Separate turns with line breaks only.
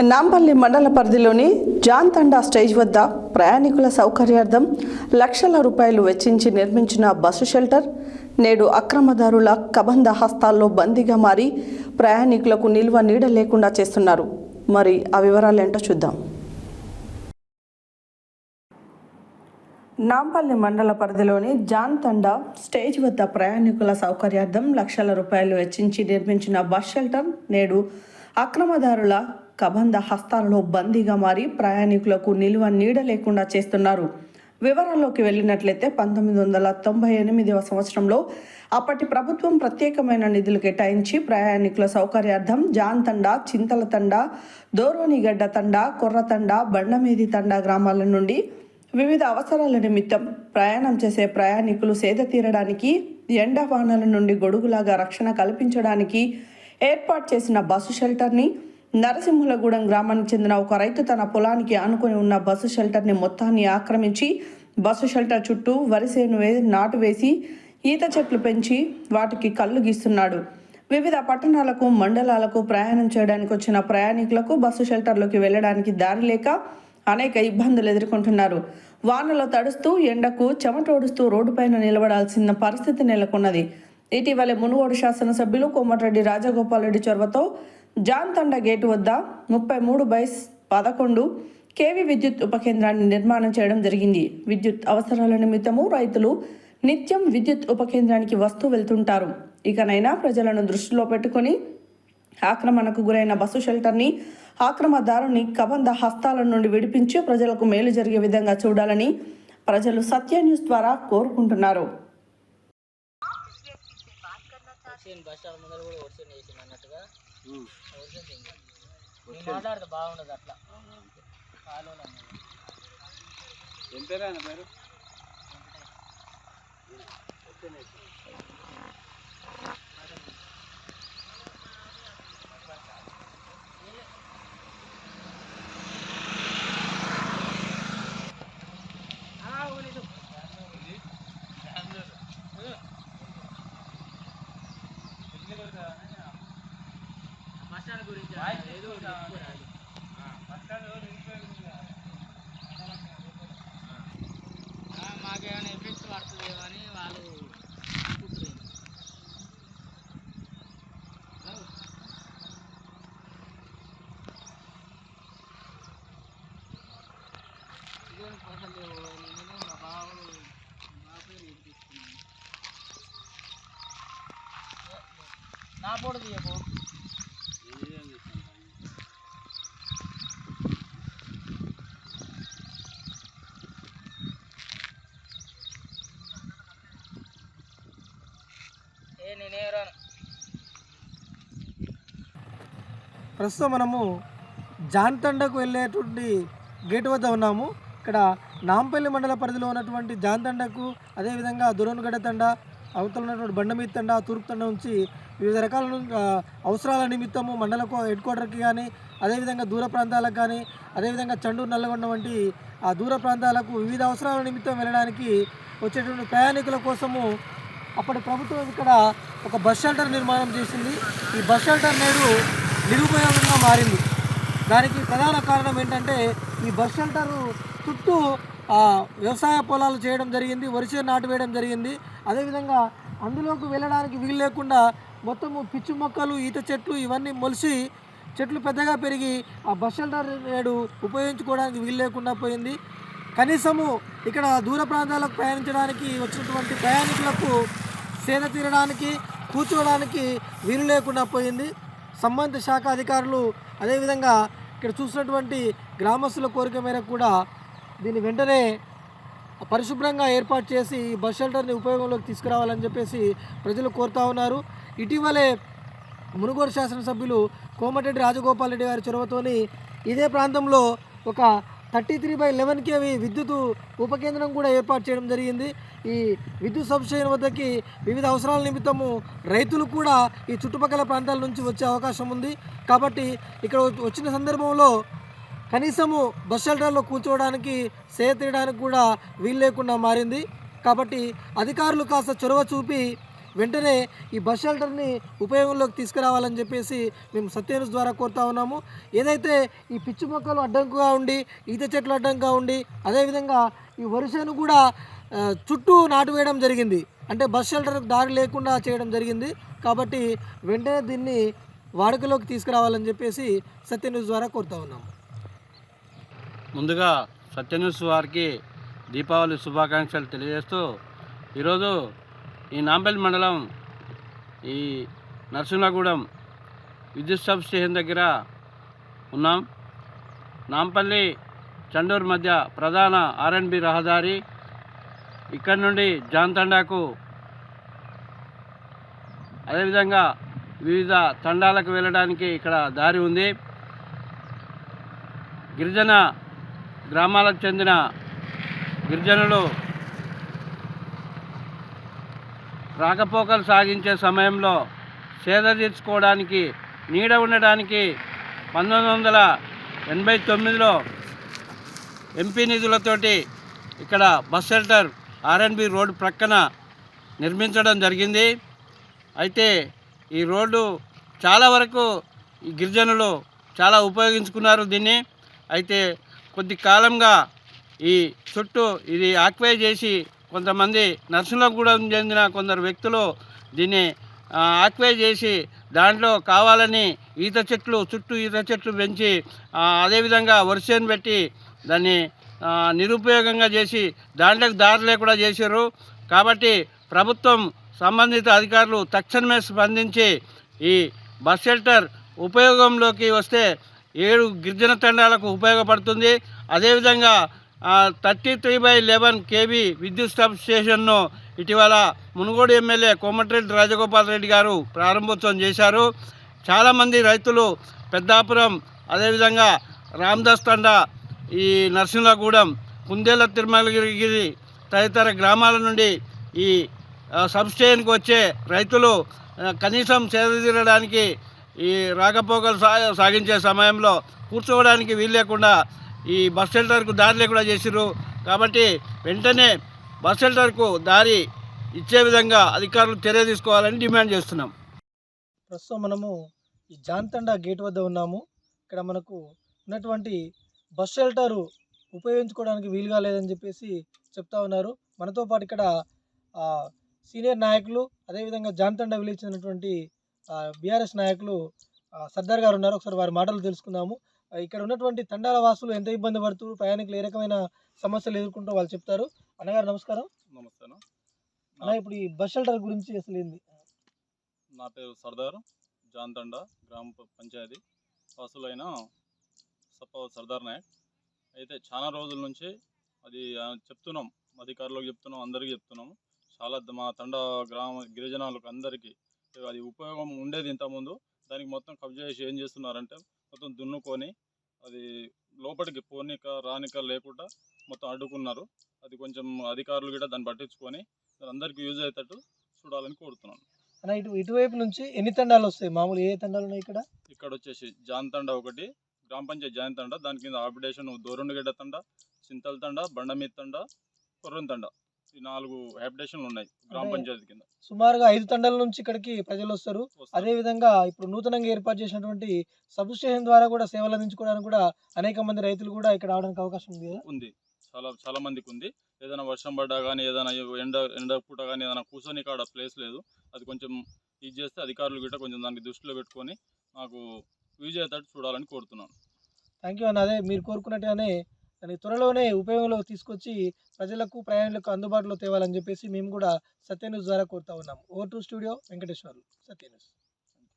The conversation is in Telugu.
నాంపల్లి మండల పరిధిలోని జాన్తండా స్టేజ్ వద్ద ప్రయాణికుల సౌకర్యార్థం లక్షల రూపాయలు వెచ్చించి నిర్మించిన బస్సు షెల్టర్ నేడు అక్రమదారుల కబంధ హస్తాల్లో బందీగా మారి ప్రయాణికులకు నిల్వ నీడ లేకుండా చేస్తున్నారు. మరి ఆ వివరాలేంటో చూద్దాం. నాంపల్లి మండల పరిధిలోని జాన్తండా స్టేజ్ వద్ద ప్రయాణికుల సౌకర్యార్థం లక్షల రూపాయలు వెచ్చించి నిర్మించిన బస్ షెల్టర్ నేడు అక్రమదారుల కబంధ హస్తాలలో బందీగా మారి ప్రయాణికులకు నిల్వ నీడ లేకుండా చేస్తున్నారు. వివరాల్లోకి వెళ్ళినట్లయితే 1998వ సంవత్సరంలో అప్పటి ప్రభుత్వం ప్రత్యేకమైన నిధులు కేటాయించి ప్రయాణికుల సౌకర్యార్థం జాన్తండా, చింతలతండా, దోరోనిగడ్డ తండా, కొర్రతండా, బండమేది తండా గ్రామాల నుండి వివిధ అవసరాల నిమిత్తం ప్రయాణం చేసే ప్రయాణికులు సేద తీరడానికి, ఎండ వానల నుండి గొడుగులాగా రక్షణ కల్పించడానికి ఏర్పాటు చేసిన బస్సు షెల్టర్ని నరసింహులగూడెం గ్రామానికి చెందిన ఒక రైతు తన పొలానికి ఆనుకొని ఉన్న బస్సు షెల్టర్ని మొత్తాన్ని ఆక్రమించి బస్సు షెల్టర్ చుట్టూ వరిసేను నాటు వేసి ఈత చెట్లు పెంచి వాటికి కళ్ళు గీస్తున్నాడు. వివిధ పట్టణాలకు, మండలాలకు ప్రయాణం చేయడానికి వచ్చిన ప్రయాణికులకు బస్సు షెల్టర్లోకి వెళ్ళడానికి దారి లేక అనేక ఇబ్బందులు ఎదుర్కొంటున్నారు. వానలో తడుస్తూ, ఎండకు చెమటోడుస్తూ రోడ్డుపైన నిలబడాల్సిన పరిస్థితి నెలకొన్నది. ఇటీవలే మునుగోడు శాసనసభ్యులు కోమటిరెడ్డి రాజగోపాల్ రెడ్డి చొరవతో జాన్తండా గేటు వద్ద 33/11 కేవీ విద్యుత్ ఉప కేంద్రాన్ని నిర్మాణం చేయడం జరిగింది. విద్యుత్ అవసరాల నిమిత్తము రైతులు నిత్యం విద్యుత్ ఉప కేంద్రానికి వస్తూ వెళ్తుంటారు. ఇకనైనా ప్రజలను దృష్టిలో పెట్టుకొని ఆక్రమణకు గురైన బస్సు షెల్టర్ని ఆక్రమదారుని కబంధ హస్తాల నుండి విడిపించి ప్రజలకు మేలు జరిగే విధంగా చూడాలని ప్రజలు సత్య న్యూస్ ద్వారా కోరుకుంటున్నారు.
బాగుండదు అట్లా బస్టాండ్ గురించి మాకేమైనా ఎఫెక్ట్ పడుతుందేమో అని వాళ్ళు మా బాబు నా పోడు తీయకు
ప్రస్తుతం మనము జాన్తండకు వెళ్ళేటువంటి గేటు వద్ద ఉన్నాము. ఇక్కడ నాంపల్లి మండల పరిధిలో ఉన్నటువంటి జాన్తండకు, అదేవిధంగా దురోన్గడ్డ తండ, అవతల ఉన్నటువంటి బండమీది తండ, తూర్పు తండ నుంచి వివిధ రకాల అవసరాల నిమిత్తము మండలకు హెడ్ క్వార్టర్కి కానీ, అదేవిధంగా దూర ప్రాంతాలకు కానీ, అదేవిధంగా చండూరు, నల్లగొండ వంటి ఆ దూర ప్రాంతాలకు వివిధ అవసరాల నిమిత్తం వెళ్ళడానికి వచ్చేటువంటి ప్రయాణికుల కోసము అప్పటి ప్రభుత్వం ఇక్కడ ఒక బస్ షెల్టర్ నిర్మాణం చేసింది. ఈ బస్ షెల్టర్ నేడు నిరుపయోగంగా మారింది. దానికి ప్రధాన కారణం ఏంటంటే ఈ బస్ షెల్టర్ చుట్టూ వ్యవసాయ పొలాలు చేయడం జరిగింది, వరిసేను నాటు వేయడం జరిగింది. అదేవిధంగా అందులోకి వెళ్ళడానికి వీలు లేకుండా మొత్తము పిచ్చి మొక్కలు, ఈత చెట్లు ఇవన్నీ మొలిసి చెట్లు పెద్దగా పెరిగి ఆ బస్ షెల్టర్ నేడు ఉపయోగించుకోవడానికి వీలు లేకుండా పోయింది. కనీసము ఇక్కడ దూర ప్రాంతాలకు ప్రయాణించడానికి వచ్చినటువంటి ప్రయాణికులకు సేద తీరడానికి, కూర్చోవడానికి వీలు లేకుండా పోయింది. సంబంధిత శాఖ అధికారులు, అదేవిధంగా ఇక్కడ చూసినటువంటి గ్రామస్తుల కోరిక మేరకు కూడా దీన్ని వెంటనే పరిశుభ్రంగా ఏర్పాటు చేసి ఈ బస్ షెల్టర్ని ఉపయోగంలోకి తీసుకురావాలని చెప్పేసి ప్రజలు కోరుతూ ఉన్నారు. ఇటీవలే మునుగోడు శాసనసభ్యులు కోమటిరెడ్డి రాజగోపాల్ రెడ్డి గారి చొరవతోని ఇదే ప్రాంతంలో ఒక 33/11 kV విద్యుత్ ఉప కేంద్రం కూడా ఏర్పాటు చేయడం జరిగింది. ఈ విద్యుత్ సబ్స్టేషన్ వద్దకి వివిధ అవసరాల నిమిత్తము రైతులు కూడా ఈ చుట్టుపక్కల ప్రాంతాల నుంచి వచ్చే అవకాశం ఉంది. కాబట్టి ఇక్కడ వచ్చిన సందర్భంలో కనీసము బస్ షెల్టర్లో కూర్చోవడానికి, సేద తీయడానికి కూడా వీలు లేకుండా మారింది. కాబట్టి అధికారులు కాస్త చొరవ చూపి వెంటనే ఈ బస్ షెల్టర్ని ఉపయోగంలోకి తీసుకురావాలని చెప్పేసి మేము సత్యన్యూస్ ద్వారా కోరుతా ఉన్నాము. ఏదైతే ఈ పిచ్చి మొక్కలు అడ్డంకుగా ఉండి, ఈత చెట్లు అడ్డంగా ఉండి, అదేవిధంగా ఈ వరుసను కూడా చుట్టూ నాటు వేయడం జరిగింది. అంటే బస్ షెల్టర్కి దారి లేకుండా చేయడం జరిగింది. కాబట్టి వెంటనే దీన్ని వాడుకలోకి తీసుకురావాలని చెప్పేసి సత్యన్యూస్ ద్వారా కోరుతా ఉన్నాము.
ముందుగా సత్యన్యూస్ వారికి దీపావళి శుభాకాంక్షలు తెలియజేస్తూ ఈరోజు ఈ నాంపల్లి మండలం ఈ నరసింహగూడెం విద్యుత్ సబ్ స్టేషన్ దగ్గర ఉన్నాం. నాంపల్లి చండూరు మధ్య ప్రధాన R&B రహదారి. ఇక్కడ నుండి జాన్తండాకు అదేవిధంగా వివిధ తండాలకు వెళ్ళడానికి ఇక్కడ దారి ఉంది. గిరిజన గ్రామాలకు చెందిన గిరిజనులు రాకపోకలు సాగించే సమయంలో సేద తీర్చుకోవడానికి, నీడ ఉండడానికి 1989లో ఎంపీ నిధులతోటి ఇక్కడ బస్ షెల్టర్ R&B రోడ్డు ప్రక్కన నిర్మించడం జరిగింది. అయితే ఈ రోడ్డు చాలా వరకు ఈ గిరిజనులు చాలా ఉపయోగించుకున్నారు దీన్ని. అయితే కొద్ది కాలంగా ఈ చుట్టూ ఇది ఆక్యుపై చేసి కొంతమంది నరసింహగూడెం చెందిన కొందరు వ్యక్తులు దీన్ని ఆక్యుపై చేసి దాంట్లో కావాలని చుట్టూ ఈత చెట్లు పెంచి అదేవిధంగా వరుసను పెట్టి దాన్ని నిరుపయోగంగా చేసి దాంట్లోకి దారి లేకుండా చేశారు. కాబట్టి ప్రభుత్వం సంబంధిత అధికారులు తక్షణమే స్పందించి ఈ బస్ షెల్టర్ ఉపయోగంలోకి వస్తే 7 గిరిజన తండాలకు ఉపయోగపడుతుంది. అదేవిధంగా 33/11 kV విద్యుత్ సబ్ స్టేషన్ను ఇటీవల మునుగోడు ఎమ్మెల్యే కోమటిరెడ్డి రాజగోపాల్ రెడ్డి గారు ప్రారంభోత్సవం చేశారు. చాలామంది రైతులు పెద్దాపురం, అదేవిధంగా రామదాస్ తండా, ఈ నరసింహగూడెం, కుందేల తిరుమలగిరి తదితర గ్రామాల నుండి ఈ సబ్స్టేషన్కి వచ్చే రైతులు కనీసం సేదతీరడానికి ఈ రాకపోకలు సాగించే సమయంలో కూర్చోవడానికి వీలు లేకుండా ఈ బస్ షెల్టర్కు దారి లేకుండా చేసిర్రు. కాబట్టి వెంటనే బస్ షెల్టర్కు దారి ఇచ్చే విధంగా అధికారులు చర్య తీసుకోవాలని డిమాండ్ చేస్తున్నాం.
ప్రస్తుతం మనము ఈ జాన్తండా గేట్ వద్ద ఉన్నాము. ఇక్కడ మనకు ఉన్నటువంటి బస్ షెల్టరు ఉపయోగించుకోవడానికి వీలుగా లేదని చెప్పేసి చెప్తా ఉన్నారు. మనతో పాటు ఇక్కడ సీనియర్ నాయకులు, అదేవిధంగా జాన్తండా విలేజ్ చెందినటువంటి బీఆర్ఎస్ నాయకులు సర్దార్ గారు ఉన్నారు. ఒకసారి వారి మాటలు తెలుసుకుందాము. ఇక్కడ ఉన్నటువంటి తండాల వాసులు ఎంత ఇబ్బంది పడుతున్నారు, ప్రయాణికులు ఏ రకమైన సమస్యలు ఎదుర్కొంటూ వాళ్ళు చెప్తారు. అన్నగారు నమస్కారం.
నమస్తే
అన్న, ఇప్పుడు ఈ బస్ షెల్టర్ గురించి అసలు ఏంది?
నా పేరు సర్దార్, జాన్తండా గ్రామ పంచాయతీ వాసులైన సర్దార్ నాయక్. అయితే చాలా రోజుల నుంచి అది చెప్తున్నాం, అధికారులకు చెప్తున్నాం, అందరికీ చెప్తున్నాము. చాలా మా తండా గ్రామ గిరిజనాలకు అందరికీ అది ఉపయోగం ఉండేది ఇంతకుముందు. దానికి మొత్తం కబ్జా చేసి ఏం చేస్తున్నారంటే మొత్తం దున్నుకొని అది లోపలికి పోనీక రానిక లేకుండా మొత్తం అడ్డుకున్నారు. అది కొంచెం అధికారులు కూడా దాన్ని పట్టించుకొని అందరికీ యూజ్ అయ్యేటట్టు చూడాలని కోరుతున్నాను.
అన్న, ఇటువైపు నుంచి ఎన్ని తండాలు వస్తాయి? మామూలు ఏ తండాలు ఉన్నాయి ఇక్కడ?
ఇక్కడ వచ్చేసి జాన్తండా ఒకటి, గ్రామ పంచాయతీ జాన్తండా, దాని కింద ఆపరేషన్ దోరుండగడ్డ తండా, చింతల తండా, బండమీద తండా, కొర్రం తండా, ఈ 4 హ్యాబిటేషన్లు ఉన్నాయి గ్రామ పంచాయతీ కింద.
సుమారుగా 5 తండాల నుంచి ఇక్కడికి ప్రజలు వస్తారు. అదే విధంగా ఇప్పుడు నూతనంగా ఏర్పాటు చేసినటువంటి సబ్ స్టేషన్ ద్వారా కూడా సేవలు అందించుకోవడానికి కూడా అనేక మంది రైతులు కూడా ఇక్కడ రావడానికి అవకాశం ఉంది కదా?
ఉంది, చాలా మందికి ఉంది. ఏదైనా వర్షం పడ్డా కానీ, ఏదైనా ఎండ పూట కానీ, ఏదైనా కూర్చొని కాడ ప్లేస్ లేదు. అది కొంచెం ఇది చేస్తే అధికారులు గిట్ట కొంచెం దానికి దృష్టిలో పెట్టుకొని మాకు యూజ్ అయ్యేటట్టు చూడాలని కోరుతున్నాను.
థ్యాంక్ యూ అన్న. అదే మీరు కోరుకున్నట్టుగానే దాన్ని త్వరలోనే ఉపయోగంలోకి తీసుకొచ్చి ప్రజలకు, ప్రయాణికులకు అందుబాటులో తేవాలని చెప్పేసి మేము కూడా సత్యన్యూస్ ద్వారా కోరుతా ఉన్నాము. Over to studio, Venkateswarlu, సత్యన్యూస్.